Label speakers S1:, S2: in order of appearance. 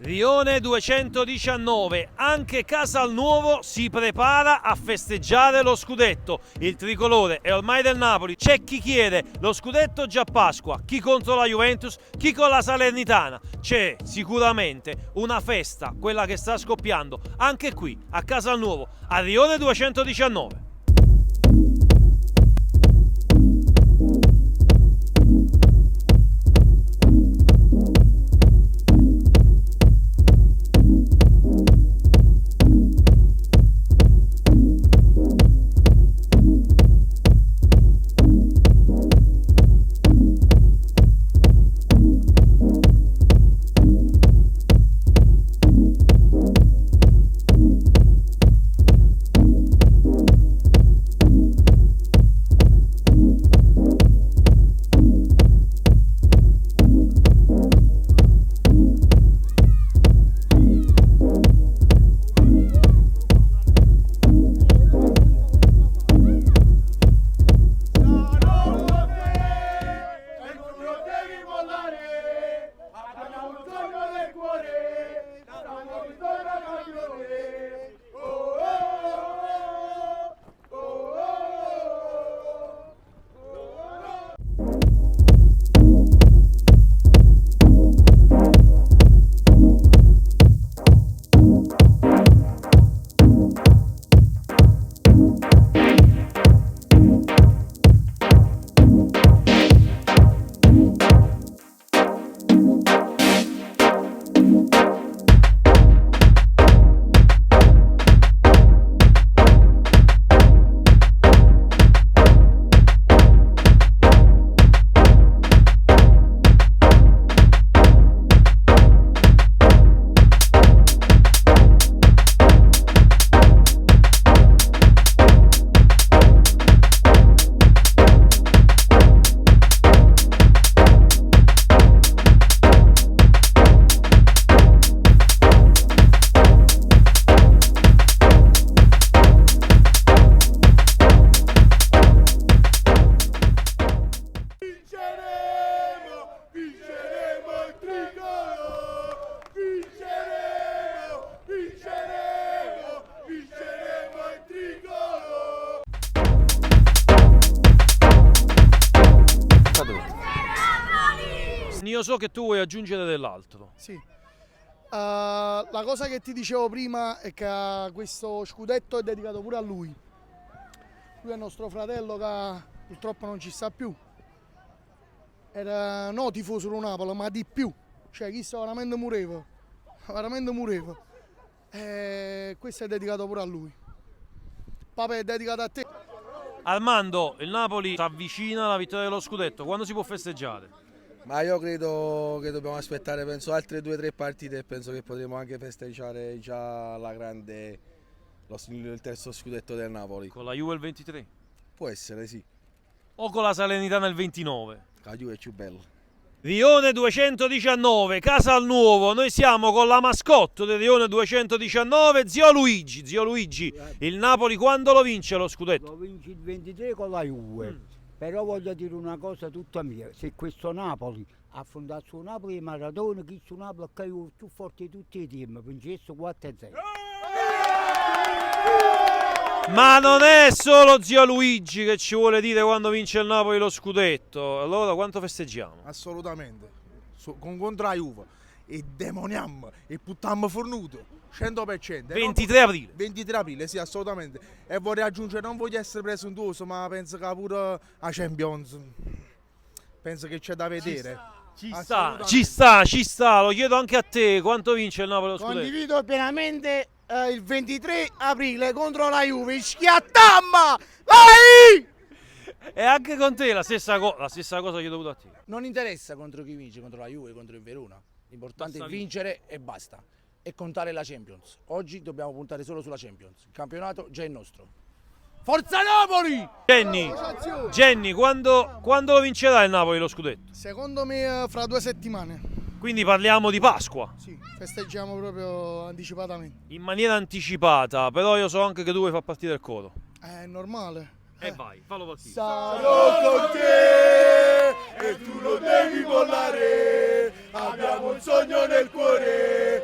S1: Rione 219, anche Casalnuovo si prepara a festeggiare lo scudetto. Il tricolore è ormai del Napoli, c'è chi chiede lo scudetto già a Pasqua, chi contro la Juventus, chi con la Salernitana. C'è sicuramente una festa, quella che sta scoppiando anche qui a Casalnuovo, a Rione 219. Io so che tu vuoi aggiungere dell'altro.
S2: Sì. La cosa che ti dicevo prima è che questo scudetto è dedicato pure a lui. Lui è il nostro fratello che purtroppo non ci sta più. Era no tifoso del Napoli, ma di più. Cioè chi sta veramente mureva. Veramente mureva. E questo è dedicato pure a lui. Papà, è dedicato a te.
S1: Armando, il Napoli si avvicina alla vittoria dello scudetto. Quando si può festeggiare?
S3: Ma io credo che dobbiamo aspettare, penso, altre 2 o 3 partite e penso che potremo anche festeggiare già alla grande il terzo scudetto del Napoli.
S1: Con la Juve il 23?
S3: Può essere, sì.
S1: O con la Salernitana il 29?
S3: La Juve è più bella.
S1: Rione 219, Casalnuovo, noi siamo con la mascotte del Rione 219, Zio Luigi. Zio Luigi, il Napoli quando lo vince lo scudetto?
S4: Lo vince il 23 con la Juve. Però voglio dire una cosa tutta mia, se questo Napoli ha affrontato su Napoli e Maradona, chi su Napoli è più forte di tutti i team, vincesse 4-0.
S1: Ma non è solo Zio Luigi che ci vuole dire quando vince il Napoli lo scudetto, allora quanto festeggiamo?
S5: Assolutamente, contro la Juve e demoniamo e puttiamo fornuto 100%.
S1: 23 aprile.
S5: 23 aprile, sì, assolutamente. E vorrei aggiungere, non voglio essere presuntuoso, ma penso che pure a Champions penso che c'è da vedere.
S1: Ci sta, lo chiedo anche a te, quanto vince il Napoli lo scudetto?
S2: Condivido pienamente il 23 aprile contro la Juve. Schiattamma! Vai!
S1: E anche con te la stessa cosa chiedo pure a te.
S6: Non interessa contro chi vince, contro la Juve, contro il Verona. L'importante è vincere e basta. E contare la Champions. Oggi dobbiamo puntare solo sulla Champions. Il campionato già è nostro. Forza Napoli!
S1: Jenny, quando lo vincerà il Napoli lo scudetto?
S2: Secondo me fra 2 settimane.
S1: Quindi parliamo di Pasqua.
S2: Sì, festeggiamo proprio anticipatamente.
S1: In maniera anticipata, però io so anche che tu vuoi far partire il coro.
S2: È normale.
S1: E vai, fallo partire.
S5: Sarò con te e tu lo devi mollare. Abbiamo un sogno nel cuore